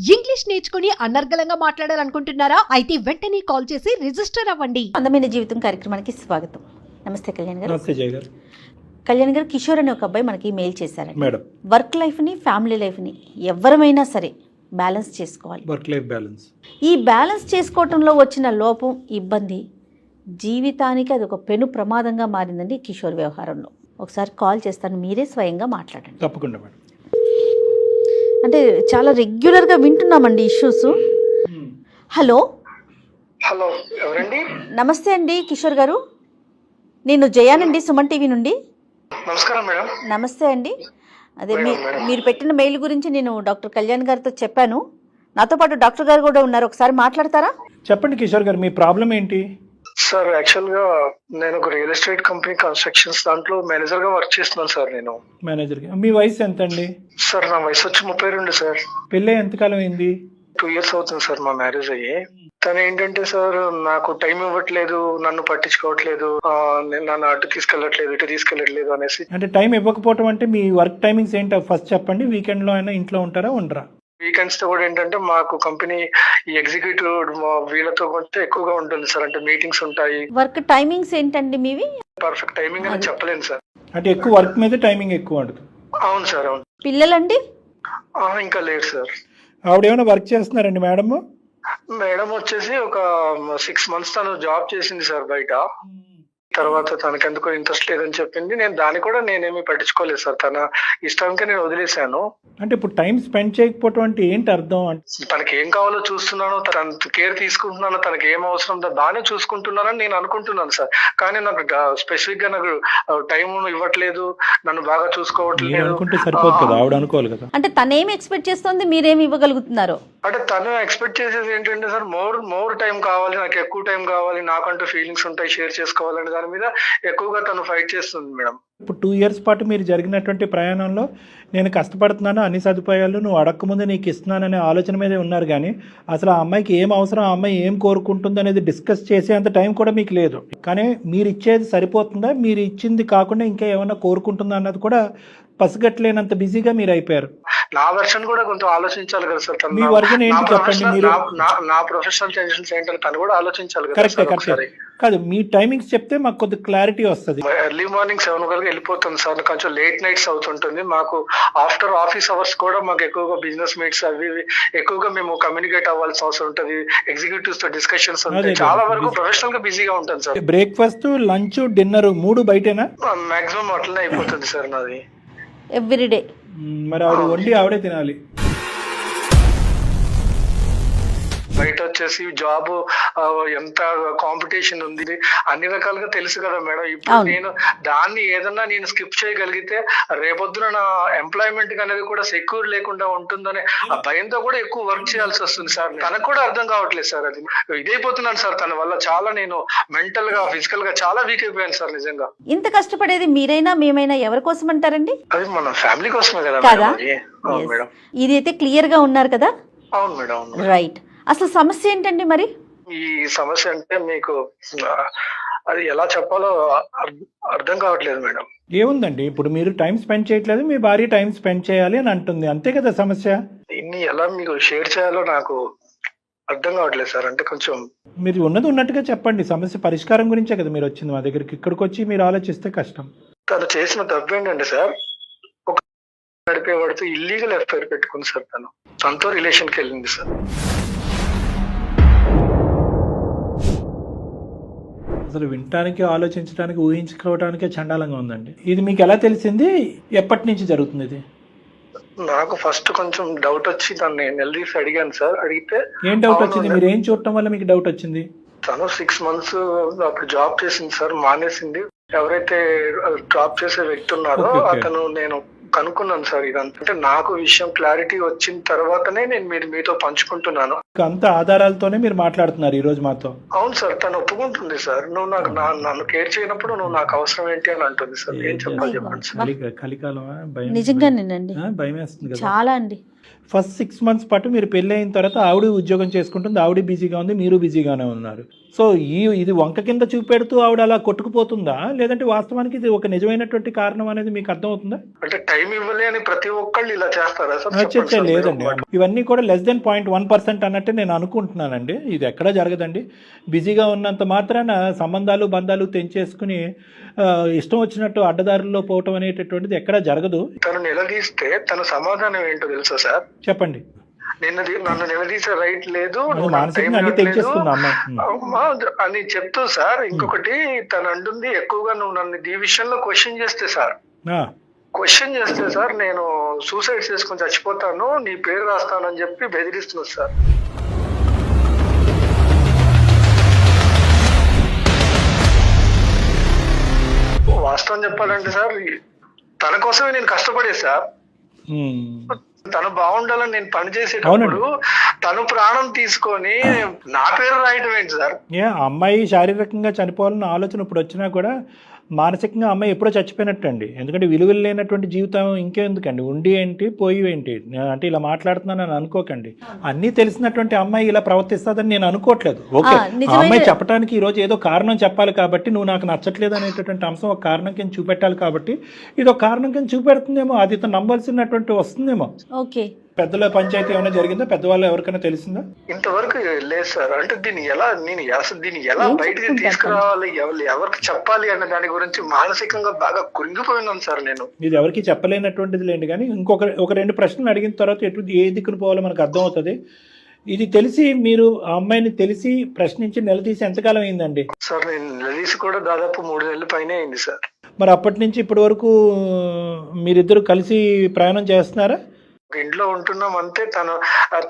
English నేర్చుకుని అనర్గళంగా మాట్లాడాలనుకుంటున్నారా? అయితే వెంటనే కాల్ చేసి రిజిస్టర్ అవ్వండి. అందమైన జీవితం కార్యక్రమానికి స్వాగతం. నమస్తే కళ్యాణ్ గారు. నమస్తే జయ గారు. కళ్యాణ్ గారు, కిషోర్ అనే ఒక అబ్బాయి మనకి మెయిల్ చేశారండి. మేడం, వర్క్ లైఫ్ని ఫ్యామిలీ లైఫ్ని ఎవరమైనా సరే బ్యాలెన్స్ చేసుకోవాలి. Work life balance. ఈ బ్యాలెన్స్ చేసుకోవటంలో వచ్చిన లోపం, ఇబ్బంది జీవితానికి అది ఒక పెను ప్రమాదంగా మారిందండి కిషోర్ వ్యవహారంలో. ఒకసారి కాల్ చేస్తాను, మీరే స్వయంగా మాట్లాడండి. తప్పకుండా మేడం. అంటే చాలా రెగ్యులర్గా వింటున్నామండి ఇష్యూస్. హలో హలో, ఎవరండి? నమస్తే అండి కిషోర్ గారు, నేను జయానండి, సుమన్ టీవీ నుండి. నమస్కారం మేడం. నమస్తే అండి. అదే మీరు పెట్టిన మెయిల్ గురించి నేను డాక్టర్ కళ్యాణ్ గారితో చెప్పాను. నాతో పాటు డాక్టర్ గారు కూడా ఉన్నారు, ఒకసారి మాట్లాడతారా? చెప్పండి కిషోర్ గారు, మీ ప్రాబ్లం ఏంటి? సార్, యాక్చువల్ గా నేను ఒక రియల్ ఎస్టేట్ కంపెనీ కన్స్ట్రక్షన్స్ దాంట్లో మేనేజర్ గా వర్క్ చేస్తున్నాను సార్. నేను మేనేజర్ గా. మీ వయసు ఎంత అండి? సార్, నా వయసు వచ్చి 32 సార్. పెళ్ళి ఎంతకాలం అయింది? 2 years అవుతుంది సార్ మా మ్యారేజ్ అయ్యి. తను ఏంటంటే సార్, నాకు టైం ఇవ్వట్లేదు, నన్ను పట్టించుకోవట్లేదు, నన్ను అటు తీసుకెళ్ళట్లేదు, ఇటు తీసుకెళ్ళట్లేదు అనేసి. అంటే టైం ఇవ్వకపోవటం అంటే మీ వర్క్ టైమింగ్స్ ఏంటో ఫస్ట్ చెప్పండి. వీకెండ్ లో అయినా ఇంట్లో ఉంటారా, ఉండరా? వీకెండ్స్ తో కూడా ఏంటంటే మాకు కంపెనీ ఈ ఎగ్జిక్యూటివ్ వీళ్ళతో కొంచెం ఎక్కువగా ఉంటుంది సార్. అంటే మీటింగ్స్ ఉంటాయి. వర్క్ టైమింగ్స్ ఏంటండి మీవి? పర్ఫెక్ట్ టైమింగ్ అని చెప్పలేను సార్. అంటే ఎక్కువ వర్క్ మీద టైమింగ్ ఎక్కువ ఉంటుంది. అవును సార్, అవును. పిల్లలండి? ఇంకా లేదు సార్. ఆవిడ ఏమైనా వర్క్ చేస్తున్నారండి మేడం? మేడం వచ్చేసి ఒక 6 months తను జాబ్ చేసింది సార్ బయట. తర్వాత తనకి ఎందుకో ఇంట్రెస్ట్ లేదని చెప్పింది. నేను దాన్ని కూడా నేనేమి పట్టించుకోలేదు సార్. తన ఇష్టంకే నేను వదిలేశాను. అంటే ఇప్పుడు టైం స్పెండ్ చేయకపోవటం అంటే ఏంటి అర్థం? అంటే తనకి ఏం కావాలో చూస్తున్నాను, తన కేర్ తీసుకుంటున్నాను, తనకి ఏం అవసరం బాగానే చూసుకుంటున్నానని నేను అనుకుంటున్నాను సార్. కానీ నాకు స్పెసిఫిక్ గా నాకు టైం ఇవ్వట్లేదు, నన్ను బాగా చూసుకోవట్లేదు. అనుకుంటే సరిపోదు కదా, ఆవిడ అనుకోవాలి కదా. అంటే తనేమి ఎక్స్పెక్ట్ చేస్తుంది, మీరేమి ఇవ్వగలుగుతున్నారు? అంటే తను ఎక్స్పెక్ట్ చేసేది ఏంటంటే సార్, మోర్ టైం కావాలి, నాకు ఎక్కువ టైం కావాలి, నాకంటూ ఫీలింగ్స్ ఉంటాయి, షేర్ చేసుకోవాలని దాని మీద ఎక్కువగా తను ఫైట్ చేస్తుంది మేడం. ఇప్పుడు 2 years పాటు మీరు జరిగినటువంటి ప్రయాణంలో నేను కష్టపడుతున్నాను, అన్ని సదుపాయాలు నువ్వు అడగకముందే నీకు ఇస్తున్నాననే ఆలోచన మీదే ఉన్నారు. కానీ అసలు ఆ అమ్మాయికి ఏం అవసరం, ఆ అమ్మాయి ఏం కోరుకుంటుంది అనేది డిస్కస్ చేసే అంత టైం కూడా మీకు లేదు. కానీ మీరు ఇచ్చేది సరిపోతుందా, మీరు ఇచ్చింది కాకుండా ఇంకా ఏమైనా కోరుకుంటుందా అన్నది కూడా పసిగట్టలేనంత బిజీగా మీరు అయిపోయారు. నా వర్షన్ కూడా కొంచెం ఆలోచించాలి కదా సార్. మీ వర్షన్ ఏంటి చెప్పండి. మీరు నా ప్రొఫెషనల్ టెన్షన్స్ ఏంటంటే తను కూడా ఆలోచించాలి కదా. కరెక్ట్ కాదు, మీ టైమింగ్స్ చెప్తే మాకు కొద్దిగా క్లారిటీ వస్తుంది. ఎర్లీ మార్నింగ్ 7 వరకు వెళ్ళిపోతుంది సార్. కొంచెం లేట్ నైట్స్ అవుతుంటుంది. మాకు ఆఫ్టర్ ఆఫీస్ అవర్స్ కూడా మాకు ఎక్కువగా బిజినెస్ మీట్స్ అవి ఎక్కువగా మేము కమ్యూనికేట్ అవ్వాల్సిన అవసరం ఉంటుంది. ఎగ్జిక్యూటివ్స్ తో డిస్కషన్స్ ఉంటాయి. చాలా వరకు ప్రొఫెషనల్ గా బిజీగా ఉంటుంది సార్. బ్రేక్ఫాస్ట్, లంచ్, డిన్నర్ 3 బయటేనా? మాక్సిమం అట్లనే అయిపోతుంది సార్ నాది. ఎవ్రీడే. మరి ఆవిడ వండి ఆవిడే తినాలి. బయట వచ్చేసి జాబ్ ఎంత కాంపిటీషన్ ఉంది, అన్ని రకాలుగా తెలుసు కదా మేడం. ఇప్పుడు నేను దాన్ని ఏదన్నా నేను స్కిప్ చేయగలిగితే రేపొద్దున నా ఎంప్లాయ్మెంట్ అనేది కూడా సెక్యూర్ లేకుండా ఉంటుందనే ఆ భయంతో కూడా ఎక్కువ వర్క్ చేయాల్సి వస్తుంది సార్. తనకు కూడా అర్థం కావట్లేదు సార్. అది ఇదైపోతున్నాను సార్. తన వల్ల చాలా నేను మెంటల్ గా, ఫిజికల్ గా చాలా వీక్ అయిపోయాను సార్. నిజంగా ఇంత కష్టపడేది మీరైనా మేమైనా ఎవరి కోసం అంటారండి? అది మన ఫ్యామిలీ కోసమే కదా మేడం. ఇది అయితే క్లియర్ గా ఉన్నారు కదా? అవును మేడం. రైట్. అసలు సమస్య ఏంటండి మరి? ఈ సమస్య అంటే మీకు అది ఎలా చెప్పాలో అర్థం కావట్లేదు మేడం. ఏముందండి, ఇప్పుడు మీరు టైం స్పెండ్ చేయట్లేదు, మీ భార్య టైం స్పెండ్ చేయాలి అని అంటుంది, అంతే కదా సమస్య. దీన్ని ఎలా మీకు షేర్ చేయాలో నాకు అర్థం కావట్లేదు సార్. అంటే కొంచెం మీరు ఉన్నది ఉన్నట్టుగా చెప్పండి. సమస్య పరిష్కారం గురించే కదా మీరు వచ్చింది మా దగ్గరికి. ఇక్కడికి వచ్చి మీరు ఆలోచిస్తే కష్టం. తను చేసిన తప్పు ఏంటంటే సార్, ఒక నడిపేవాడితో ఇల్లీగల్ ఎఫ్ఐఆర్ పెట్టుకుంది సార్. తనతో రిలేషన్కి వెళ్ళింది సార్. అసలు వినటానికి, ఆలోచించడానికి, ఊహించుకోవడానికే చండాలంగా ఉందండి. ఇది మీకు ఎలా తెలిసింది? ఎప్పటి నుంచి జరుగుతుంది ఇది? నాకు ఫస్ట్ కొంచెం డౌట్ వచ్చి దాన్ని నిలదీసి అడిగాను సార్. అడిగితే ఏం డౌట్ వచ్చింది? మీరు ఏం చూడటం వల్ల మీకు డౌట్ వచ్చింది? తను 6 months అప్పుడు జాబ్ చేసింది సార్, మానేసింది. ఎవరైతే జాబ్ చేసే వ్యక్తి ఉన్నారో అతను నేను కనుక్కున్నాను సార్. ఇదంతా అంటే నాకు విషయం క్లారిటీ వచ్చిన తర్వాతనే నేను మీతో పంచుకుంటున్నాను. అంత ఆధారాలతోనే మీరు మాట్లాడుతున్నారు ఈ రోజు మాతో. అవును సార్, తను ఒప్పుకుంటుంది సార్. నువ్వు నాకు నన్ను కేర్ చేయనప్పుడు నువ్వు నాకు అవసరం ఏంటి అని అంటుంది సార్. ఏం చెప్పాలి చెప్పండి సార్. కలికాలమా? నిజంగానేనండి, భయం వేస్తుంది కదా చాలా అండి. ఫస్ట్ 6 months పాటు మీరు పెళ్ళి అయిన తర్వాత ఆవిడ ఉద్యోగం చేసుకుంటుంది, ఆవిడ బిజీగా ఉంది, మీరు బిజీగానే ఉన్నారు. సో ఇది వంక కింద చూపెడుతూ ఆవిడ అలా కొట్టుకుపోతుందా, లేదంటే వాస్తవానికి ఇది ఒక నిజమైనటువంటి కారణం అనేది మీకు అర్థమవుతుందా? అంటే టైం ఇవ్వలే అని ప్రతి ఒక్కళ్ళు ఇలా చేస్తారా సార్? చర్చ లేదండి, ఇవన్నీ కూడా <0.1% అన్నట్టు నేను అనుకుంటున్నానండి. ఇది ఎక్కడా జరగదండి. బిజీగా ఉన్నంత మాత్రాన సంబంధాలు బంధాలు తెంచేసుకుని ఇష్టం వచ్చినట్టు అడ్డదారుల్లో పోవటం అనేటటువంటిది ఎక్కడా జరగదు. తను నిలదీస్తే తన సమాధానం ఏంటో తెలుసా సార్? చెప్పండి. నన్ను నిలదీసే రైట్ లేదు అని చెప్తూ సార్. ఇంకొకటి తను అంటుంది ఎక్కువగా నువ్వు నన్ను ఈ విషయంలో క్వశ్చన్ చేస్తే సార్ నేను సూసైడ్ చేసుకుని చచ్చిపోతాను, నీ పేరు రాస్తానని చెప్పి బెదిరిస్తున్నారు సార్. వాస్తవం చెప్పాలంటే సార్, తన కోసమే నేను కష్టపడే సార్. తను బాగుండాలని నేను పని చేసేటప్పుడు తను ప్రాణం తీసుకొని నా పేరు రాయటం ఏంటి సార్? అమ్మాయి శారీరకంగా చనిపోవాలన్న ఆలోచన ఇప్పుడు వచ్చినా కూడా మానసికంగా అమ్మాయి ఎప్పుడో చచ్చిపోయినట్టు అండి. ఎందుకంటే విలువలు లేనటువంటి జీవితం ఇంకెందుకండి, ఉండి ఏంటి పోయి ఏంటి అంటే ఇలా మాట్లాడుతున్నానని అనుకోకండి. అన్నీ తెలిసినటువంటి అమ్మాయి ఇలా ప్రవర్తిస్తుందని నేను అనుకోవట్లేదు. ఓకే, అమ్మాయి చెప్పడానికి ఈరోజు ఏదో కారణం చెప్పాలి కాబట్టి నువ్వు నాకు నచ్చట్లేదు అనేటటువంటి అంశం ఒక కారణం కింద చూపెట్టాలి కాబట్టి ఇది ఒక కారణం కింద చూపెడుతుందేమో, అది ఇతను నమ్మాల్సినటువంటి వస్తుందేమో. ఓకే, పెద్దల పంచాయతీ ఏమైనా జరిగిందా? పెద్దవాళ్ళు ఎవరికైనా తెలిసిందా? ఇంతవరకు లేదు సార్. అంటే దీన్ని ఎలా బయటకి తీసుకురావాలి, ఎవరికి చెప్పాలి అనే దాని గురించి మానసికంగా బాగా కురింగిపోయినాను సార్ నేను. ఇది ఎవరికి చెప్పలేనటువంటిది లేండి, కానీ ఒక రెండు ప్రశ్నలు అడిగిన తర్వాత ఏ దిక్కును పోవాలో మనకు అర్థమవుతుంది. ఇది తెలిసి మీరు ఆ అమ్మాయిని తెలిసి ప్రశ్నించి నిలదీసి ఎంతకాలం అయిందండి? సార్ నేను నిలదీసి కూడా దాదాపు 3 నెలల పైనే అయింది సార్. మరి అప్పటి నుంచి ఇప్పటి వరకు మీరిద్దరు కలిసి ప్రయాణం చేస్తున్నారా? ఇంట్లో ఉంటున్నాం అంతే.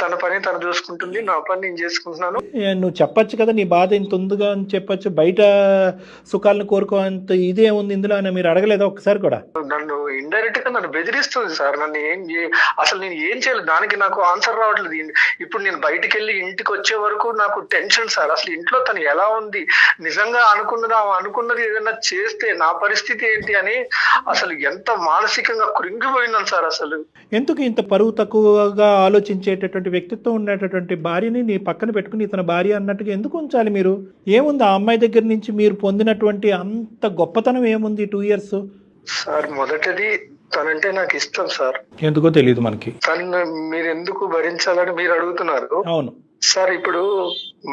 తన పని తను చూసుకుంటుంది, నా పని నేను చేసుకుంటున్నాను. నువ్వు చెప్పచ్చు కదా నీ బాధ ఇంత ఉందిగా అని చెప్పచ్చు. బయట సుఖాలను కోరుకోంత ఇదే ఉంది ఇందులో అని మీరు అడగలేదా ఒక్కసారి కూడా? నన్ను ఇండైరెక్ట్ గా నన్ను బెదిరిస్తుంది సార్. నన్ను అసలు నేను ఏం చేయాలి దానికి నాకు ఆన్సర్ రావట్లేదు. ఇప్పుడు నేను బయటికి వెళ్ళి ఇంటికి వచ్చే వరకు నాకు టెన్షన్ సార్. అసలు ఇంట్లో తను ఎలా ఉంది, నిజంగా అనుకున్నది ఏదైనా చేస్తే నా పరిస్థితి ఏంటి అని అసలు ఎంత మానసికంగా కృంగిపోయినాను సార్. అసలు ఎందుకు ఇంత పరువు తక్కువగా ఆలోచించేటటువంటి వ్యక్తిత్వం ఉండేటటువంటి భార్యని నీ పక్కన పెట్టుకుని ఇతని భార్య అన్నట్టుగా ఎందుకు ఉంచాలి మీరు? ఏముంది ఆ అమ్మాయి దగ్గర నుంచి మీరు పొందినటువంటి అంత గొప్పతనం ఏముంది 2 years? సార్ మొదటిది తనంటే నాకు ఇష్టం సార్. ఎందుకో తెలియదు మనకి. తను మీరు ఎందుకు భరించాలని మీరు అడుగుతున్నారు. అవును సార్, ఇప్పుడు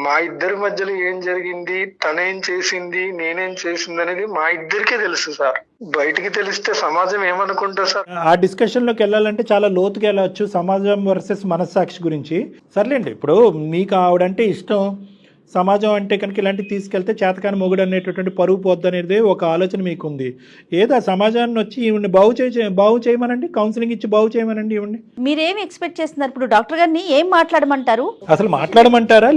మా ఇద్దరి మధ్యలో ఏం జరిగింది, తనేం చేసింది, నేనేం చేసింది అనేది మా ఇద్దరికే తెలుసు సార్. బయటికి తెలిస్తే సమాజం ఏమనుకుంటా సార్? ఆ డిస్కషన్ లోకి వెళ్ళాలంటే చాలా లోతుగా వెళ్ళవచ్చు, సమాజం వర్సెస్ మనస్సాక్షి గురించి. సర్లేండి, ఇప్పుడు మీకు ఆవిడంటే ఇష్టం, సమాజం అంటే కనుక ఇలాంటివి తీసుకెళ్తే చేతకాని మొగుడు అనేటటువంటి పరువు పోద్దు అనేది ఒక ఆలోచన మీకుంది. ఏదో సమాజాన్ని వచ్చి ఈవిడ్ని బాగు చేయమనండి, కౌన్సిలింగ్ ఇచ్చి బాగు చేయమనండి ఈవిడ్ని. మీరేం ఎక్స్పెక్ట్ చేస్తున్నారు? ఇప్పుడు డాక్టర్ గారిని ఏం మాట్లాడమంటారు? అసలు మాట్లాడమంటారా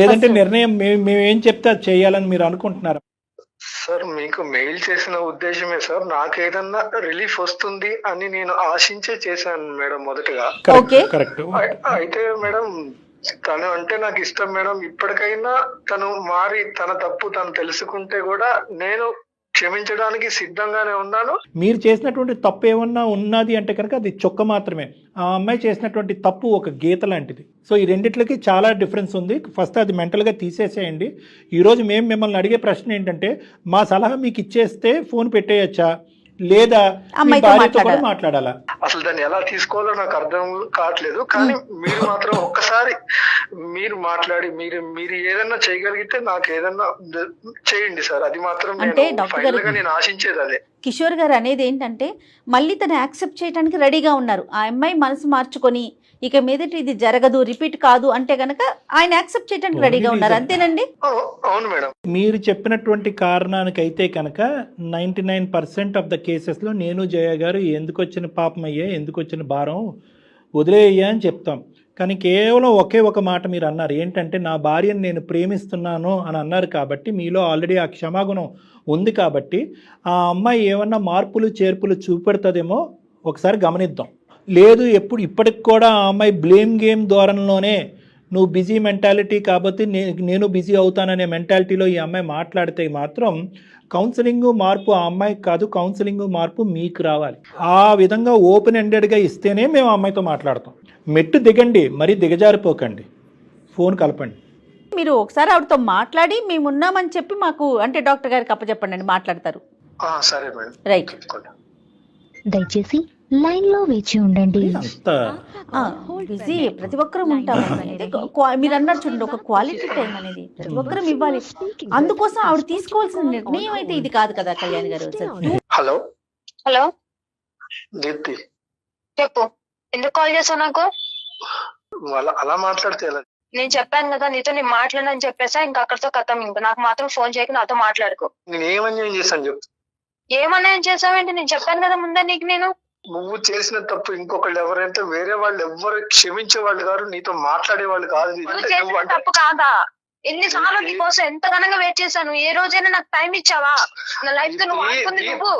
లేదంటే నిర్ణయం మేము ఏం చెప్తే అది చేయాలని మీరు అనుకుంటున్నారా? సార్ మీకు మెయిల్ చేసిన ఉద్దేశమే సార్, నాకు ఏదన్నా రిలీఫ్ వస్తుంది అని నేను ఆశించే చేశాను మేడం మొదటగా. కరెక్ట్. అయితే మేడం తను అంటే నాకు ఇష్టం మేడం. ఇప్పటికైనా తను మారి తన తప్పు తను తెలుసుకుంటే కూడా నేను క్షమించడానికి సిద్ధంగానే ఉన్నాను. మీరు చేసినటువంటి తప్పు ఏమన్నా ఉన్నది అంటే కనుక అది చొక్క మాత్రమే. ఆ అమ్మాయి చేసినటువంటి తప్పు ఒక గీత లాంటిది. సో ఈ రెండిట్లకి చాలా డిఫరెన్స్ ఉంది. ఫస్ట్ అది మెంటల్గా తీసేసేయండి. ఈరోజు మేము మిమ్మల్ని అడిగే ప్రశ్న ఏంటంటే, మా సలహా మీకు ఇచ్చేస్తే ఫోన్ పెట్టేయచ్చా లేదా భార్యతో కూడా మాట్లాడాలా? అసలు దాన్ని ఎలా తీసుకోవాలో నాకు అర్థం కావట్లేదు. కానీ మీరు మాత్రం ఒక్కసారి మీరు మాట్లాడి మీరు ఏదన్నా చేయగలిగితే నాకు ఏదన్నా చేయండి సార్. అది మాత్రం నేను ఆశించేది అదే. కిషోర్ గారు అనేది ఏంటంటే, మళ్ళీ తను యాక్సెప్ట్ చేయడానికి రెడీగా ఉన్నారు. ఆ అమ్మాయి మనసు మార్చుకొని ఇక మీదట ఇది జరగదు, రిపీట్ కాదు అంటే గనక ఆయన యాక్సెప్ట్ చేయడానికి రెడీగా ఉన్నారు. అంతేనండి? అవును మేడం. మీరు చెప్పినటువంటి కారణానికైతే కనుక 99% ఆఫ్ ద కేసెస్లో నేను జయ గారు ఎందుకు వచ్చిన పాపం అయ్యే, ఎందుకు వచ్చిన భారం వదిలేయ్యా అని చెప్తాం. కానీ కేవలం ఒకే ఒక మాట మీరు అన్నారు, ఏంటంటే నా భార్యను నేను ప్రేమిస్తున్నాను అని అన్నారు. కాబట్టి మీలో ఆల్రెడీ ఆ క్షమాగుణం ఉంది కాబట్టి ఆ అమ్మాయి ఏమన్నా మార్పులు చేర్పులు చూపెడుతుందేమో ఒకసారి గమనిద్దాం. లేదు ఇప్పటికి కూడా ఆ అమ్మాయి బ్లేమ్ గేమ్ ధోరణిలోనే నువ్వు బిజీ మెంటాలిటీ కాబట్టి నేను బిజీ అవుతాననే మెంటాలిటీలో ఈ అమ్మాయి మాట్లాడితే మాత్రం కౌన్సిలింగ్ మార్పు ఆ అమ్మాయికి కాదు, కౌన్సిలింగ్ మార్పు మీకు రావాలి. ఆ విధంగా ఓపెన్ ఎండెడ్గా ఇస్తేనే మేము ఆ అమ్మాయితో మాట్లాడతాం. మెట్టు దిగండి, మరీ దిగజారిపోకండి, ఫోన్ కలపండి. మీరు ఒకసారి ఆవిడతో మాట్లాడి మేము ఉన్నామని చెప్పి మాకు అంటే డాక్టర్ గారికి అప్పచెప్పండి అండి, మాట్లాడతారు. సరే మేడం. రైట్. దయచేసి లైన్ లో వేచి ఉండండి. అంత బిజీ ప్రతి ఒక్కరూ ఉంటాం అనేది మీరు అన్నారు చూడండి, ఒక క్వాలిటీ టైం అనేది ప్రతి ఒక్కరం ఇవ్వాలి. అందుకోసం ఆవిడ తీసుకోవాల్సిన నిర్ణయం అయితే ఇది కాదు కదా కళ్యాణ్ గారు. హలో హలో దీప్తి, చెప్పు, ఎందుకు కాల్ చేసావు నాకు? అలా మాట్లాడితే ఎలా? నేను చెప్పాను కదా నీతో, నేను మాట్లాడని చెప్పేసా, ఇంకా అక్కడితో కథం. ఇంకా నాకు మాత్రం ఫోన్ చేయక నాతో మాట్లాడుకో. నేను ఏమన్యాయం చేశాను చెప్పు. ఏమన్నా చేసావేంటి? నేను చెప్పాను కదా ముందే నీకు. నేను నువ్వు చేసిన తప్పు ఇంకొకళ్ళు ఎవరైతే వేరే వాళ్ళు ఎవరు క్షమించే వాళ్ళు కాదు, నీతో మాట్లాడే వాళ్ళు కాదు. నువ్వు చేసిన తప్పు కాదా? ఎన్నిసార్లు నీకోసం ఎంత ఘనంగా వెయిట్ చేశాను. ఏ రోజైనా నాకు టైం ఇచ్చావా? నా లైఫ్ తో నువ్వు ఆడుకుంది నువ్వు.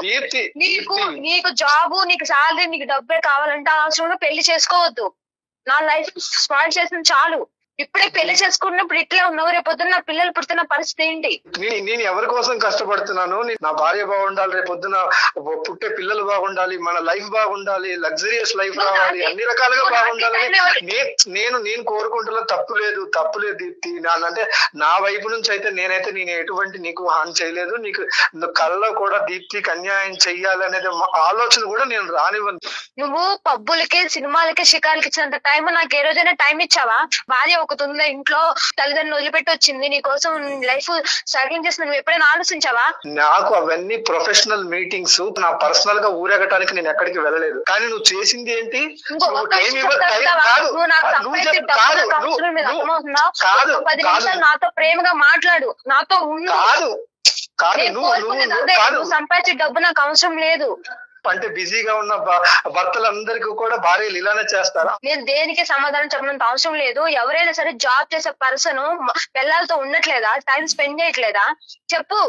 నీకు జాబు, నీకు శాలరీ, నీకు డబ్బే కావాలంటే ఆ అవసరంలో పెళ్లి చేసుకోవద్దు. నా లైఫ్ స్పాయిల్ చేసింది చాలు. ఇప్పుడే పెళ్లి చేసుకున్నప్పుడు ఇట్లా ఉన్నావు, రేపొద్దున నా పిల్లలు పుడుతున్న పరిస్థితి ఏంటి? నేను ఎవరి కోసం కష్టపడుతున్నాను? నా భార్య బాగుండాలి, రేపొద్దున పుట్టే పిల్లలు బాగుండాలి, మన లైఫ్ బాగుండాలి, లగ్జరియస్ లైఫ్ రావాలి, అన్ని రకాలుగా బాగుండాలని నేను కోరుకుంటున్నా. తప్పు లేదు దీప్తి. అంటే నా వైపు నుంచి అయితే నేను ఎటువంటి నీకు హాని చేయలేదు. నీకు కళ్ళలో కూడా దీప్తికి అన్యాయం చెయ్యాలనేది ఆలోచన కూడా నేను రానివ్వను. నువ్వు పబ్బులకి, సినిమాలకి, షికార్లకి ఇచ్చినంత టైం నాకు ఏ రోజైనా టైం ఇచ్చావా? భార్య ఒకతుందా ఇంట్లో, తల్లిదండ్రులు వదిలిపెట్టి వచ్చింది, నీ కోసం లైఫ్ స్ట్రగ్లింగ్ చేసిన నువ్వు ఎప్పుడైనా ఆలోచించావా? నాకు అవన్నీ ప్రొఫెషనల్ మీటింగ్స్. నా పర్సనల్ గా ఊరేగటానికి నేను ఎక్కడికి వెళ్ళలేదు. కానీ నువ్వు చేసింది ఏంటి? నాతో ప్రేమగా మాట్లాడు, నాతో నువ్వు సంపాదించే డబ్బు నాకు అవసరం లేదు. అంటే బిజీగా ఉన్న భర్తలందరికీ కూడా భార్యలు ఇలానే చేస్తారా? నేను దేనికి సమాధానం చెప్పినంత అవసరం లేదు. ఎవరైనా సరే జాబ్ చేసే పర్సన్ పిల్లలతో ఉండట్లేదా? టైం స్పెండ్ చేయట్లేదా? చెప్పు.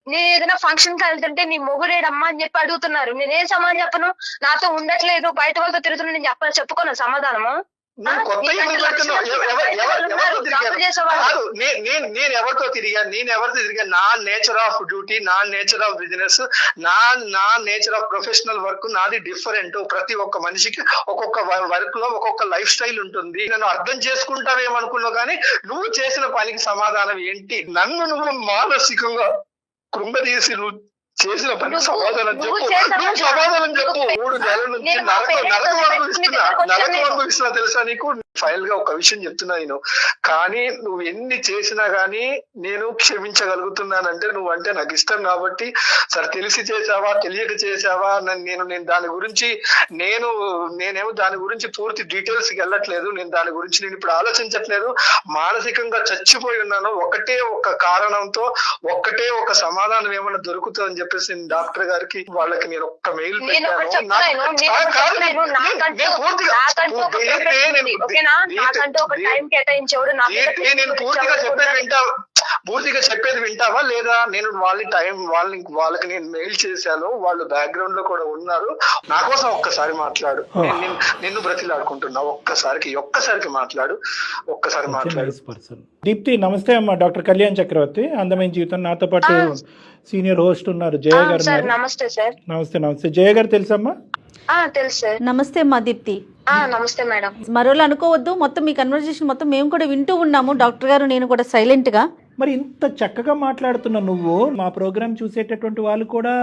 నేను ఏదైనా ఫంక్షన్ కి వెళ్తుంటే నీ మొగుడేడమ్మా అని చెప్పి అడుగుతున్నారు. నేనేం సమాధానం చెప్పను? నాతో ఉండట్లేదు, బయట వాళ్ళతో తిరుగుతున్నా, నేను చెప్పుకోను సమాధానము. నేను ఎవరితో తిరిగా? నా నేచర్ ఆఫ్ డ్యూటీ, నా నేచర్ ఆఫ్ బిజినెస్, నా నేచర్ ఆఫ్ ప్రొఫెషనల్ వర్క్ నాది డిఫరెంట్. ప్రతి ఒక్క మనిషికి ఒక్కొక్క వర్క్ లో ఒక్కొక్క లైఫ్ స్టైల్ ఉంటుంది. నన్ను అర్థం చేసుకుంటావేమనుకున్నావు, కానీ నువ్వు చేసిన పనికి సమాధానం ఏంటి? నన్ను నువ్వు మానసికంగా కృంగదీసి నువ్వు చేసిన పని సమాధానం చెప్పు. 3 నెలల నుంచి నరకం అనుభవిస్తున్నా తెలుసా నీకు? ఫైనల్ గా ఒక విషయం చెప్తున్నా నేను. కానీ నువ్వు ఎన్ని చేసినా గానీ నేను క్షమించగలుగుతున్నానంటే నువ్వంటే నాకు ఇష్టం కాబట్టి. సరే, తెలిసి చేసావా, తెలియక చేసావా, నేను దాని గురించి నేనేమో దాని గురించి పూర్తి డీటెయిల్స్ కి వెళ్ళట్లేదు. నేను దాని గురించి ఇప్పుడు ఆలోచించట్లేదు. మానసికంగా చచ్చిపోయి ఉన్నాను. ఒకటే ఒక కారణంతో, ఒకటే ఒక సమాధానం ఏమైనా దొరుకుతుందని చెప్పేసి నేను డాక్టర్ గారికి వాళ్ళకి నేను ఒక్క మెయిల్ పెట్టాను. నేను పూర్తిగా చెప్పేది వింటావా లేదా? నేను వాళ్ళకి నేను మెయిల్ చేశాను. వాళ్ళు బ్యాక్గ్రౌండ్ లో కూడా ఉన్నారు. నా కోసం ఒక్కసారి మాట్లాడు. నిన్ను బ్రతిలాడుకుంటున్నా. ఒక్కసారికి మాట్లాడు. దీప్తి, నమస్తే అమ్మా. డాక్టర్ కళ్యాణ్ చక్రవర్తి, అందమైన జీవితం. నాతో పాటు సీనియర్ హోస్ట్ ఉన్నారు, జయ గారు. నమస్తే సార్. నమస్తే. జయ గారు తెలుసమ్మా? తెలుసు సార్. నమస్తే అమ్మా దీప్తి. నమస్తే మేడం. మరోలా అనుకోవద్దు, మొత్తం మీ కన్వర్జేషన్ మొత్తం మేము కూడా వింటూ ఉన్నాము. డాక్టర్ గారు నేను కూడా సైలెంట్ గా. మరి ఇంత చక్కగా మాట్లాడుతున్నా నువ్వు, మా ప్రోగ్రామ్ చూసేటటువంటి వాళ్ళు కూడా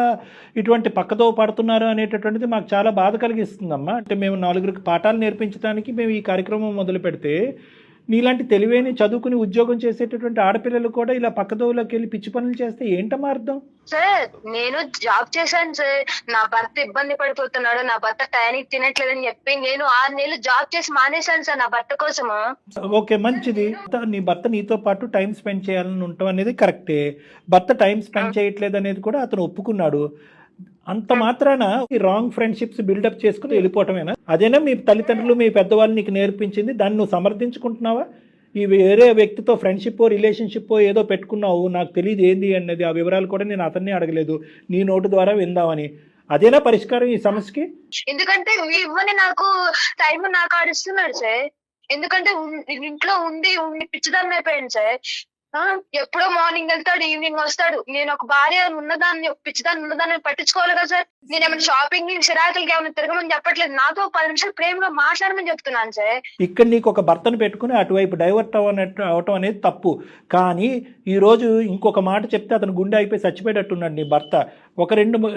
ఇటువంటి పక్కదో పడుతున్నారు అనేటటువంటిది మాకు చాలా బాధ కలిగిస్తుందమ్మా. అంటే మేము 4 పాఠాలు నేర్పించడానికి మేము ఈ కార్యక్రమం మొదలు పెడితే, నీలాంటి తెలివైన చదువుకుని ఉద్యోగం చేసేటటువంటి ఆడపిల్లలు కూడా ఇలా పక్కదోవులోకి వెళ్ళి పిచ్చి పనులు చేస్తే ఏంటమ్మా అర్థం? సార్, నేను జాబ్ చేశాను సార్. నా భర్త ఇబ్బంది పడిపోతున్నాడు, నా భర్త టైంకి తినట్లేదని చెప్పి నేను 6 నెలలు జాబ్ చేసి మానేశాను సార్ నా భర్త కోసము. ఓకే, మంచిది. నీ భర్త నీతో పాటు టైం స్పెండ్ చేయాలని ఉండటం అనేది కరెక్టే. భర్త టైం స్పెండ్ చేయట్లేదు అనేది కూడా అతను ఒప్పుకున్నాడు. అంత మాత్రాన ఈ రాంగ్ ఫ్రెండ్షిప్స్ బిల్డప్ చేసుకుని వెళ్ళిపోవటమేనా? అదేనా మీ తల్లిదండ్రులు, మీ పెద్దవాళ్ళు నీకు నేర్పించింది? దాన్ని నువ్వు సమర్థించుకుంటున్నావా? ఈ వేరే వ్యక్తితో ఫ్రెండ్షిప్ రిలేషన్షిప్ ఏదో పెట్టుకున్నావు, నాకు తెలియదు ఏంది అన్నది, ఆ వివరాలు కూడా నేను అతన్ని అడగలేదు, నీ నోటు ద్వారా విందామని. అదేనా పరిష్కారం ఈ సమస్యకి? ఎందుకంటే ఇవ్వని నాకు టైం నాకు ఆడిస్తున్నాడు సార్. ఎందుకంటే ఇంట్లో ఉండి పిచ్చిదాన్ని అయిపోయాను సార్. ఎప్పుడో మార్నింగ్ వెళ్తాడు, ఈవినింగ్ వస్తాడు. నేను ఒక భార్య ఉన్నదాన్ని, ఒక పిచ్చిదాన్ని ఉన్నదాన్ని పట్టించుకోవాలి కదా సార్. నేను ఏమైనా షాపింగ్ సిరాకులకి ఏమైనా తిరగమని చెప్పట్లేదు. నాతో 10 నిమిషాలు ప్రేమగా మాట్లాడమని చెప్తున్నాను సార్. ఇక్కడ నీకు ఒక భర్తను పెట్టుకుని అటువైపు డైవర్ట్ అవటం అనేది తప్పు. కానీ ఈ రోజు ఇంకొక మాట చెప్తే అతను గుండె అయిపోయి చచ్చిపోయేటట్టున్నాడు నీ భర్త. ఒక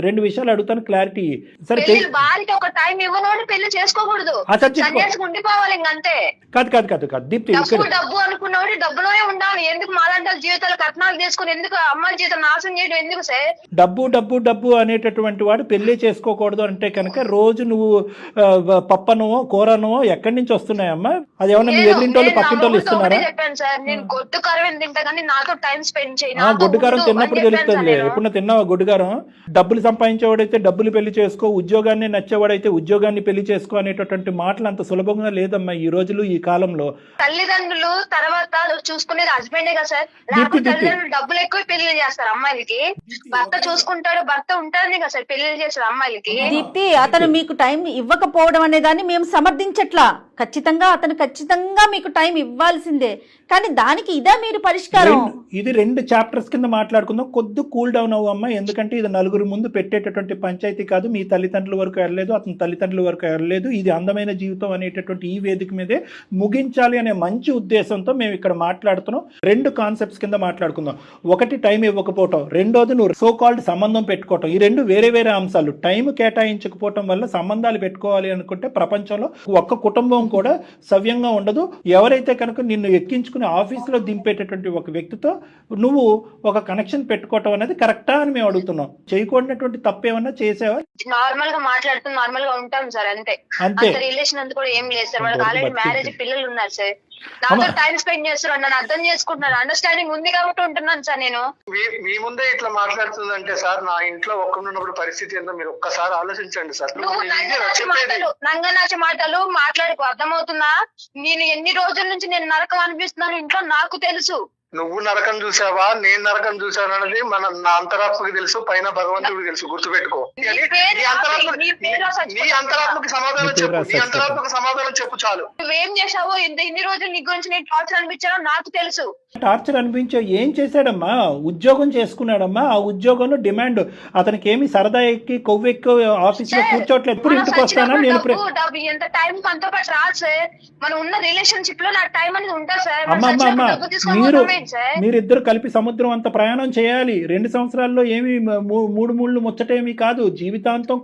రెండు విషయాలు అడుగుతాను, క్లారిటీ. సరే, భార్యకి ఒక టైం ఇవ్వనోడు పెళ్లి చేసుకోకూడదు, సన్యాసికి ఉండిపోవాలి ఇంకంతే. కాదు దీప్తి, డబ్బు అనుకున్నవాడు డబ్బులోనే ఉండాలి. ఎందుకు మాలాంటి జీవితాలు కట్నాలు తీసుకుని ఎందుకు అమ్మాయి జీవితం నాశనం చేయడం ఎందుకు సార్? డబ్బు అనేటటువంటి వాడు పెళ్లి చేసుకోకూడదు అంటే కనుక రోజు నువ్వు పప్పనో కూరనో ఎక్కడి నుంచి వస్తున్నాయమ్మా? అది ఏమన్నా మీ ఎదురింటోళ్ళు పక్కింటోళ్ళు ఇస్తున్నారా? చెప్పాను సార్, నేను గొడ్డు కారం తింటా కానీ నాతో టైం స్పెండ్ చేయి. గొడ్డు కారం తిన్నప్పుడు తెలుస్తుంది. ఎప్పుడు తిన్నావా గొడ్డు కారం? డబ్బులు సంపాదించేవాడైతే డబ్బులు పెళ్లి చేసుకో, ఉద్యోగాన్ని నచ్చేవాడైతే ఉద్యోగాన్ని పెళ్లి చేసుకో అనేటటువంటి మాటలు అంత సులభంగా లేదమ్మా ఈ రోజులు, ఈ కాలంలో. తల్లిదండ్రులు తర్వాత చూసుకునేది హస్బెండే కదా సార్. తల్లిదండ్రులు డబ్బులు ఎక్కువ పెళ్లి చేస్తారు అమ్మాయిలకి, భర్త చూసుకుంటాడు, భర్త ఉంటాడని కదా సార్ పెళ్లి చేస్తారు అమ్మాయిలకి. దీప్తి, అతను మీకు టైం ఇవ్వకపోవడం అనే దాన్ని మేము సమర్థించట్లా. ఖచ్చితంగా మీకు టైం ఇవ్వాల్సిందే. కానీ దానికి ఇదే మీరు పరిష్కారం? ఇది 2 చాప్టర్స్ కింద మాట్లాడుకుందాం. కొద్ది కూల్ డౌన్ అవ్వమ్మా. ఎందుకంటే ఇది నలుగురు ముందు పెట్టేటటువంటి పంచాయతీ కాదు. మీ తల్లిదండ్రుల వరకు వెళ్ళలేదు, అతని తల్లిదండ్రుల వరకు వెళ్ళలేదు. ఇది అందమైన జీవితం అనేటటువంటి ఈ వేదిక మీదే ముగించాలి అనే మంచి ఉద్దేశంతో మేము ఇక్కడ మాట్లాడుతున్నాం. 2 కాన్సెప్ట్స్ కింద మాట్లాడుకుందాం. ఒకటి టైం ఇవ్వకపోవటం, రెండోది నువ్వు సో కాల్డ్ సంబంధం పెట్టుకోవటం. ఈ 2 వేరే అంశాలు. టైం కేటాయించకపోవటం వల్ల సంబంధాలు పెట్టుకోవాలి అనుకుంటే ప్రపంచంలో ఒక్క కుటుంబం కూడా సవ్యంగా ఉండదు. ఎవరైతే కనుక నిన్ను ఎక్కించుకుని ఆఫీసులో దింపేటటువంటి ఒక వ్యక్తితో నువ్వు ఒక కనెక్షన్ పెట్టుకోవటం అనేది కరెక్టా అని మేము అడుగుతున్నాం. చేయకూడనటువంటి తప్పు ఏమన్నా చేసావా? నార్మల్ గా మాట్లాడుతూ నార్మల్ గా ఉంటాం సార్, అంతే. రిలేషన్ అంతా కూడా ఏం లేదు సార్. వాళ్ళకి ఆల్రెడీ మ్యారేజ్, పిల్లలు ఉన్నారు సార్. నాతో టైం స్పెండ్ చేస్తున్నారు, నన్ను అర్థం చేసుకుంటున్నారు, అండర్స్టాండింగ్ ఉంది కాబట్టి ఉంటున్నాను సార్. నేను మీ ముందే ఇట్లా మాట్లాడుతుందంటే సార్, నా ఇంట్లో ఒక్కడున్నప్పుడు పరిస్థితి ఏందో మీరు ఒక్కసారి ఆలోచించండి సార్. నంగనాచి మాటలు మాట్లాడుకో, అర్థమవుతుందా? నేను ఎన్ని రోజుల నుంచి నేను నరకం అనిపిస్తున్నాను ఇంట్లో నాకు తెలుసు. నువ్వు నరకం చూసావా, నేను నరకం చూసాను అనేది నా అంతరాత్మకి తెలుసు, పైన భగవంతుడికి తెలుసు. గుర్తుపెట్టుకో. నీ అంతరాత్మకి సమాధానం చెప్పు, నీ అంతరాత్మకి సమాధానం చెప్పు చాలు. నువ్వేం చేసావో, ఇన్ని రోజులు నీ గురించి నేను టార్చర్ అనిపించానో నాకు తెలుసు. టార్చర్ అనిపించే ఏం చేశాడమ్మా? ఉద్యోగం చేసుకున్నాడమ్మా. ఆ ఉద్యోగంలో డిమాండ్ అతనికి ఏమి సరదా ఎక్కి కొవ్వెక్కి ఆఫీస్ లో కూర్చోట్లేదు. ఎప్పుడు ఇంటికి వస్తానా నేను? ఎంత టైం మనతో పాటు రాదు సార్. మనం ఉన్న రిలేషన్షిప్ లో నా టైం అనేది ఉంటుంది సార్. అమ్మ మీరిద్దరు కలిపి సముద్రం అంత ప్రయాణం చేయాలి. 2 సంవత్సరాల్లో ఏమి 3 మూళ్ళు ముచ్చటేమీ కాదు. జీవితాంతం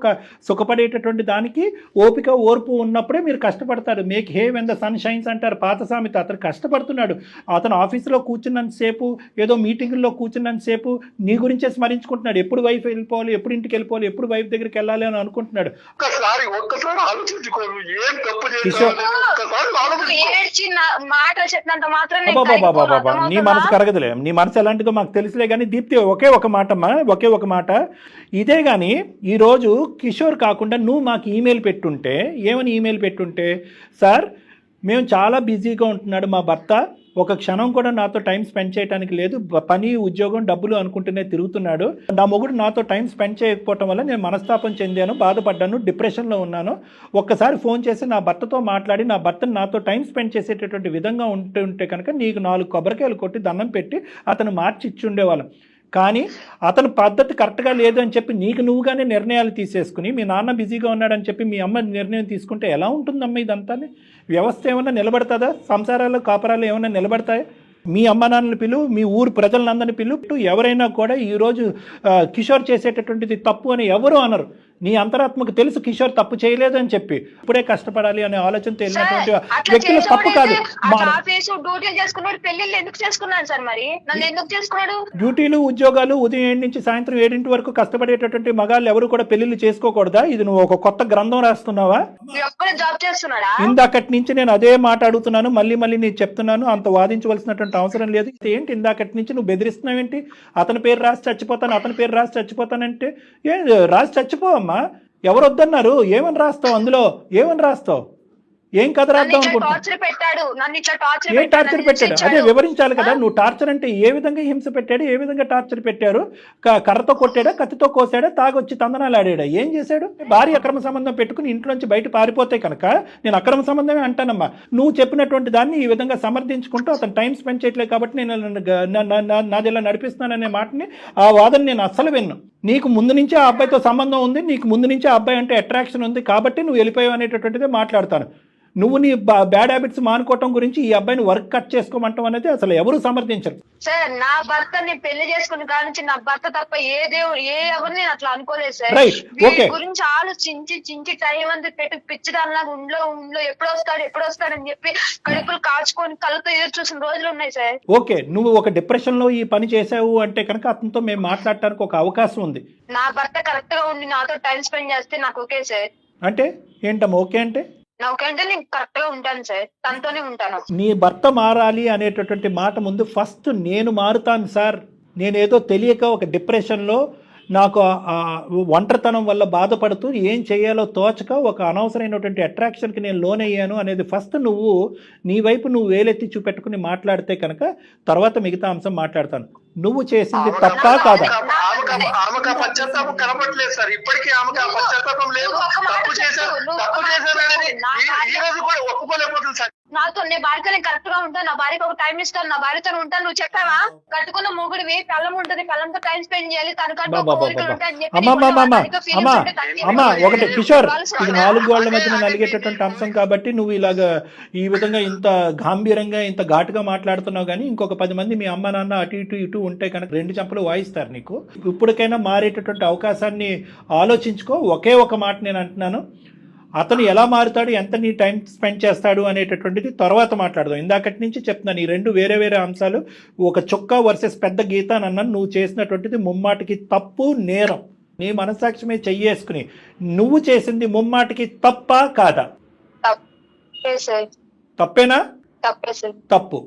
సుఖపడేటటువంటి దానికి ఓపిక ఓర్పు ఉన్నప్పుడే మీరు కష్టపడతారు. Make hay when the sun shines అంటారు పాత సామెత. అతను కష్టపడుతున్నాడు. అతను ఆఫీసులో కూర్చున్నంతసేపు, ఏదో మీటింగుల్లో కూర్చున్నంతసేపు నీ గురించే స్మరించుకుంటున్నాడు. ఎప్పుడు వైఫ్ వెళ్ళిపోవాలి, ఎప్పుడు ఇంటికి వెళ్ళిపోవాలి, ఎప్పుడు వైఫ్ దగ్గరికి వెళ్ళాలి అని అనుకుంటున్నాడు. నీ మనసు కరగదులే, నీ మనసు ఎలాంటిదో మాకు తెలుసులే. కానీ దీప్తి, ఒకే ఒక మాట ఇదే. కానీ ఈరోజు కిషోర్ కాకుండా నువ్వు మాకు ఈమెయిల్ పెట్టుంటే, ఏమని ఈమెయిల్ పెట్టుంటే, సార్ మేము చాలా బిజీగా ఉంటున్నాడు మా భర్త, ఒక క్షణం కూడా నాతో టైం స్పెండ్ చేయడానికి లేదు, పని ఉద్యోగం డబ్బులు అనుకుంటూనే తిరుగుతున్నాడు, నా మొగుడు నాతో టైం స్పెండ్ చేయకపోవటం వల్ల నేను మనస్తాపం చెందాను, బాధపడ్డాను, డిప్రెషన్లో ఉన్నాను, ఒక్కసారి ఫోన్ చేసి నా భర్తతో మాట్లాడి నా భర్తను నాతో టైం స్పెండ్ చేసేటటువంటి విధంగా ఉంటే కనుక నీకు 4 కొబ్బరికాయలు కొట్టి దండం పెట్టి అతను మార్చి ఇచ్చి ఉండేవాళ్ళం. కానీ అతను పద్ధతి కరెక్ట్గా లేదు అని చెప్పి నీకు నువ్వుగానే నిర్ణయాలు తీసేసుకుని, మీ నాన్న బిజీగా ఉన్నాడని చెప్పి మీ అమ్మ నిర్ణయం తీసుకుంటే ఎలా ఉంటుందమ్మా ఇదంతా? వ్యవస్థ ఏమన్నా నిలబడుతుందా? సంసారాలు కాపరాలు ఏమన్నా నిలబడతాయా? మీ అమ్మ నాన్నల పిలువు, మీ ఊరు ప్రజలందరినీ పిలువు. ఎవరైనా కూడా ఈరోజు కిషోర్ చేసేటటువంటిది తప్పు అని ఎవరు అనరు. నీ అంతరాత్మకు తెలుసు కిషోర్ తప్పు చేయలేదు అని చెప్పి. ఇప్పుడే కష్టపడాలి అనే ఆలోచనతో వెళ్ళినటువంటి వ్యక్తులు తప్పు కాదు. డ్యూటీలు ఉద్యోగాలు ఉదయం 7 నుంచి సాయంత్రం 7 వరకు కష్టపడేటటువంటి మగాళ్ళు ఎవరు కూడా పెళ్లిళ్ళు చేసుకోకూడదా? ఇది నువ్వు ఒక కొత్త గ్రంథం రాస్తున్నావా? ఇందాకటి నుంచి నేను అదే మాట అడుగుతున్నాను, మళ్ళీ నేను చెప్తున్నాను. అంత వాదించవలసినటువంటి అవసరం లేదు. ఏంటి ఇందాకటి నుంచి నువ్వు బెదిరిస్తున్నావేంటి? అతని పేరు రాసి చచ్చిపోతానంటే రాసి చచ్చిపోవమ్మా. ఎవరు వద్దన్నారు? ఏమని రాస్తావు? అందులో ఏమని రాస్తావు? ఏం కథ రాద్దాం అనుకుంటున్నావు? టార్చర్ పెట్టాడు, నన్ను ఇట్లా టార్చర్ ఏం టార్చర్ పెట్టాడు? అదే వివరించాలి కదా. నువ్వు టార్చర్ అంటే ఏ విధంగా హింస పెట్టాడు, ఏ విధంగా టార్చర్ పెట్టారు? కర్రతో కొట్టాడా, కత్తితో కోసాడా, తాగొచ్చి తందనాలు ఆడాడా, ఏం చేశాడు? భార్య అక్రమ సంబంధం పెట్టుకుని ఇంట్లోంచి బయట పారిపోతే కనుక నేను అక్రమ సంబంధమే అంటానమ్మా. నువ్వు చెప్పినటువంటి దాన్ని ఈ విధంగా సమర్థించుకుంటూ అతను టైం స్పెండ్ చేయట్లేదు కాబట్టి నేను నాది ఇలా నడిపిస్తున్నాననే మాటని, ఆ వాదన నేను అస్సలు విన్నాను. నీకు ముందు నుంచే ఆ అబ్బాయితో సంబంధం ఉంది, నీకు ముందు నుంచే ఆ అబ్బాయి అంటే అట్రాక్షన్ ఉంది కాబట్టి నువ్వు వెళ్ళిపోయావు అనేటటువంటిదే మాట్లాడతాను. నువ్వు నీ బ్యాడ్ హ్యాబిట్స్ మానుకోవటం గురించి ఈ అబ్బాయిని వర్క్ కట్ చేసుకోమంటాం అనేది అసలు ఎవరు సమర్థించరు. సార్ నా భర్త నేను పెళ్లి చేసుకున్న కాడి నుంచి నా భర్త తప్ప ఎవరిని నేను అట్లా అనుకోలేదు సార్. Right, okay. వీరి గురించి ఆలోచించి టైం అంతా పెట్టి పిచ్చిదానిలాగా ఉండ్లో ఎప్పుడు వస్తాడని చెప్పి కడుపులు కాచుకొని కళ్ళతో ఎదురు చూసిన రోజులు ఉన్నాయి సార్. ఓకే, నువ్వు ఒక డిప్రెషన్ లో ఈ పని చేసావు అంటే కనుక అతనితో మేము మాట్లాడటానికి ఒక అవకాశం ఉంది. నా భర్త కరెక్ట్ గా ఉండి నాతో టైం స్పెండ్ చేస్తే నాకు ఓకే సార్. అంటే ఏంటమ్మా ఓకే అంటే? నాకంటే నేను కరెక్ట్ గా ఉంటాను సార్, తనతోనే ఉంటాను. నీ భర్త మారాలి అనేటటువంటి మాట ముందు ఫస్ట్ నేను మారుతాను సార్, నేనేదో తెలియక ఒక డిప్రెషన్లో నాకు ఒంటరితనం వల్ల బాధపడుతూ ఏం చేయాలో తోచక ఒక అనవసరమైనటువంటి అట్రాక్షన్కి నేను లోనయ్యాను అనేది ఫస్ట్ నువ్వు నీ వైపు నువ్వు వేలెత్తి చూపెట్టుకుని మాట్లాడితే కనుక తర్వాత మిగతా అంశం మాట్లాడతాను. నువ్వు చేసింది తప్పా కాదా? ఆమెకు పశ్చాత్తాపం కనపడలేదు సార్, ఇప్పటికీ ఆమెకు పశ్చాత్తాపం లేదు. తప్పు చేశానని ఈ రోజు కూడా ఒప్పుకోలేకపోతుంది సార్. నాతో నీ భార్యతో నేను కరెక్ట్ గా ఉంటాను, నా భార్యకి ఒక టైం ఇస్తాను, నా భార్యతో ఉంటాను. నువ్వు చెప్పావా కట్టుకున్న మొగుడివి పెళ్ళం ఉంటుంది, పెళ్ళంతో టైం స్పెండ్ చేయాలి, తనకంటూ ఒక కోరికలు ఉంటాయని చెప్పి అమ్మా ఒకటి కిషోర్, ఇది 4 గోళ్ల మధ్యన నలిగేటటువంటి అంశం కాబట్టి నువ్వు ఇలాగా ఈ విధంగా ఇంత గాంభీరంగా ఇంత ఘాటుగా మాట్లాడుతున్నావు. కానీ ఇంకొక 10 మంది మీ అమ్మ నాన్న అటు ఇటు ఉంటే కనుక 2 చెంపలు వాయిస్తారు నీకు. ఇప్పటికైనా మారేటటువంటి అవకాశాన్ని ఆలోచించుకో. ఒకే ఒక మాట నేను అంటున్నాను, అతను ఎలా మారుతాడు, ఎంత నీ టైం స్పెండ్ చేస్తాడు అనేటటువంటిది తర్వాత మాట్లాడదాం. ఇందాకటి నుంచి చెప్తున్నాను, ఈ 2 వేరే అంశాలు. ఒక చొక్కా వర్సెస్ పెద్ద గీత అని అన్నాను. నువ్వు చేసినటువంటిది ముమ్మాటికి తప్పు, నేరం. నీ మనస్సాక్షి మీద చెయ్యేసుకుని నువ్వు చేసింది ముమ్మాటికి తప్పా కాదా? తప్పేనా? తప్పు.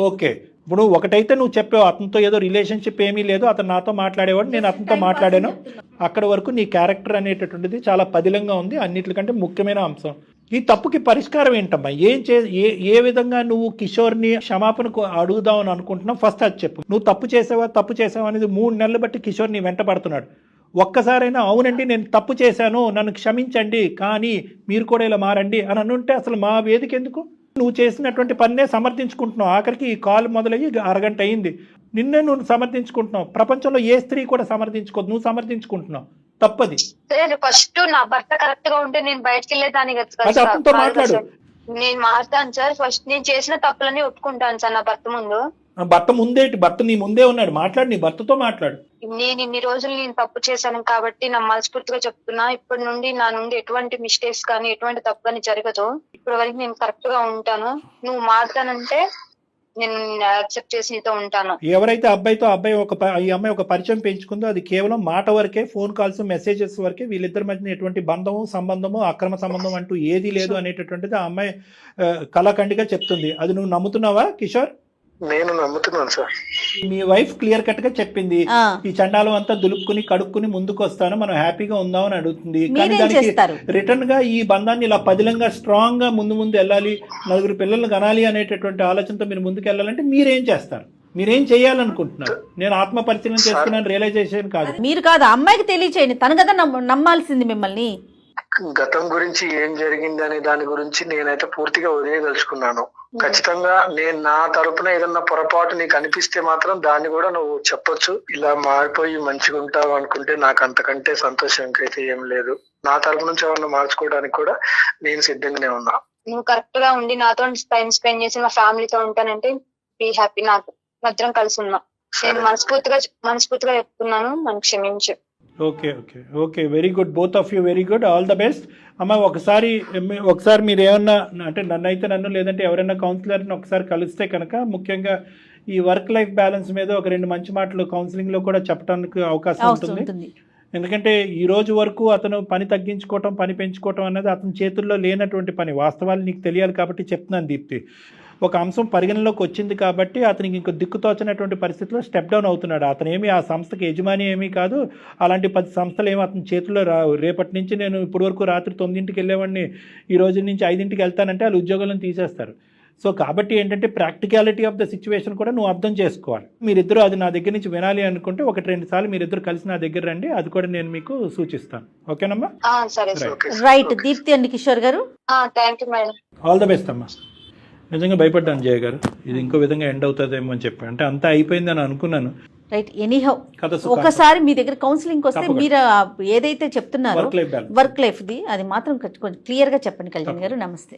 ఓకే, ఇప్పుడు ఒకటైతే నువ్వు చెప్పావు అతనితో ఏదో రిలేషన్షిప్ ఏమీ లేదు, అతను నాతో మాట్లాడేవాడు, నేను అతనితో మాట్లాడాను. అక్కడ వరకు నీ క్యారెక్టర్ అనేటటువంటిది చాలా పదిలంగా ఉంది, అన్నిటికంటే ముఖ్యమైన అంశం. ఈ తప్పుకి పరిష్కారం ఏంటమ్మా? ఏ విధంగా నువ్వు కిషోర్ని క్షమాపణ అడుగుదామని అనుకుంటున్నావు? ఫస్ట్ అది చెప్పు. నువ్వు తప్పు చేసావా అనేది 3 నెలలు బట్టి కిషోర్ నీ వెంట పడుతున్నాడు. ఒక్కసారైనా అవునండి నేను తప్పు చేశాను, నన్ను క్షమించండి, కానీ మీరు కూడా ఇలా మారండి అని అనుంటే అసలు మా వేదిక ఎందుకు? నువ్వు చేసినటువంటి పన్నే సమర్థించుకుంటున్నావు. ఆఖరికి ఈ కాల్ మొదలయ్యి 1 గంట అయింది, నిన్నే నువ్వు సమర్థించుకుంటున్నావు. ప్రపంచంలో ఏ స్త్రీ కూడా సమర్థించుకోదు, నువ్వు సమర్థించుకుంటున్నావు. తప్పది. ఫస్ట్ నా భర్త కరెక్ట్ గా ఉంటే నేను బయటకు వెళ్ళేదాన్ని కదా. అతనితో మాట్లాడు. నేను మారుతాను సార్. ఫస్ట్ నేను చేసిన తప్పులని ఒప్పుకుంటాను సార్ నా భర్త ముందు. భర్త నీ ముందే ఉన్నాడు, మాట్లాడు, నీ భర్తతో మాట్లాడు. నేను ఇన్ని రోజులు నేను తప్పు చేశాను కాబట్టి నా మనస్ఫూర్తిగా చెప్తున్నా, ఇప్పటి నుండి నా నుండి ఎటువంటి మిస్టేక్స్ కానీ ఎటువంటి తప్పు కానీ జరగదు. ఇప్పటి వరకు నేను కరెక్ట్ గా ఉంటాను. నువ్వు మారుతానంటే నేను యాక్సెప్ట్ చేసి నీతో ఉంటాను. ఎవరైతే ఈ అమ్మాయి ఒక పరిచయం పెంచుకుందో అది కేవలం మాట వరకే, ఫోన్ కాల్స్ మెసేజెస్ వరకే. వీళ్ళిద్దరి మధ్య ఎటువంటి సంబంధము అక్రమ సంబంధం అంటూ ఏది లేదు అనేటటువంటిది ఆ అమ్మాయి కళాఖండిగా చెప్తుంది. అది నువ్వు నమ్ముతున్నావా కిషోర్? నేను నమ్ముతున్నాను సార్. మీ వైఫ్ క్లియర్ కట్ గా చెప్పింది, ఈ చండాలం అంతా దులుపుకుని కడుక్కుని ముందుకు వస్తాను, మనం హ్యాపీగా ఉందామని అడుగుతుంది. కానీ దానికి రిటర్న్ గా ఈ బంధాన్ని ఇలా పదిలంగా స్ట్రాంగ్ గా ముందు వెళ్ళాలి, 4 పిల్లలు కనాలి అనేటటువంటి ఆలోచనతో మీరు ముందుకు వెళ్ళాలంటే మీరేం చేస్తారు? మీరేం చేయాలనుకుంటున్నారు? నేను ఆత్మ పరిశీలన చేసుకున్నాను, రియలైజేషన్ కాదు. మీరు కాదు, అమ్మాయికి తెలియచేయండి, తను కదా నమ్మాల్సింది మిమ్మల్ని. గతం గురించి ఏం జరిగింది అనే దాని గురించి నేనైతే పూర్తిగా వదిలేదలుచుకున్నాను. ఖచ్చితంగా నేను నా తరపున ఏదన్నా పొరపాటు నీకు అనిపిస్తే మాత్రం దాన్ని కూడా నువ్వు చెప్పొచ్చు. ఇలా మారిపోయి మంచిగా ఉంటావు అనుకుంటే నాకు అంతకంటే సంతోషం అయితే ఏం లేదు. నా తరపు నుంచి ఏమన్నా మార్చుకోవడానికి కూడా నేను సిద్ధంగానే ఉన్నా. నువ్వు కరెక్ట్ గా ఉండి నాతో టైం స్పెండ్ చేసి మా ఫ్యామిలీతో ఉంటానంటే బీ హ్యాపీ. నాకు మధ్యం కలిసి ఉన్నా. నేను మనస్ఫూర్తిగా చెప్తున్నాను, నన్ను క్షమించు. Okay very good, both of you very good, all the best. అమ్మ ఒకసారి మీరు ఏమన్నా అంటే నన్ను లేదంటే ఎవరైనా కౌన్సిలర్ని ఒకసారి కలిస్తే కనుక ముఖ్యంగా ఈ వర్క్ లైఫ్ బ్యాలెన్స్ మీద ఒక 2 మంచి మాటలు కౌన్సిలింగ్లో కూడా చెప్పడానికి అవకాశం ఉంటుంది. ఎందుకంటే ఈ రోజు వరకు అతను పని తగ్గించుకోవటం, పని పెంచుకోవటం అనేది అతని చేతుల్లో లేనటువంటి పని. వాస్తవాలు నీకు తెలియాలి కాబట్టి చెప్తున్నాను దీప్తి. ఒక అంశం పరిగణలోకి వచ్చింది కాబట్టి అతనికి ఇంకో దిక్కుతోచినటువంటి పరిస్థితిలో స్టెప్ డౌన్ అవుతున్నాడు. అతను ఏమి ఆ సంస్థకి యజమాని ఏమీ కాదు. అలాంటి 10 సంస్థలు ఏమి అతని చేతిలో రావు. రేపటి నుంచి నేను ఇప్పటి వరకు రాత్రి 9ంటికి వెళ్ళేవాడిని, ఈ రోజు నుంచి 5ంటికి వెళ్తానంటే వాళ్ళు ఉద్యోగాలను తీసేస్తారు. సో కాబట్టి ఏంటంటే ప్రాక్టికాలిటీ ఆఫ్ ద సిచ్యువేషన్ కూడా నువ్వు అర్థం చేసుకోవాలి. మీరిద్దరూ అది నా దగ్గర నుంచి వినాలి అనుకుంటే 1-2 సార్లు మీరిద్దరు కలిసి నా దగ్గర రండి, అది కూడా నేను మీకు సూచిస్తాను. ఓకేనమ్మా? సరే రైట్. దీప్తి అండ్ కిషోర్ గారు, thank you madam. All the best అమ్మా. నిజంగా భయపడ్డాను జయ గారు, ఇది ఇంకో విధంగా ఎండ్ అవుతుందేమో అని చెప్పి. అంటే అంతా అయిపోయిందని అనుకున్నాను. రైట్. ఎనీహౌ కథ ఒకసారి మీ దగ్గర కౌన్సిలింగ్ వస్తే మీరు ఏదైతే చెప్తున్నారో work life balance. Work life the అది మాత్రం కొంచెం క్లియర్ గా చెప్పండి. కళ్యాణ్ గారు, నమస్తే.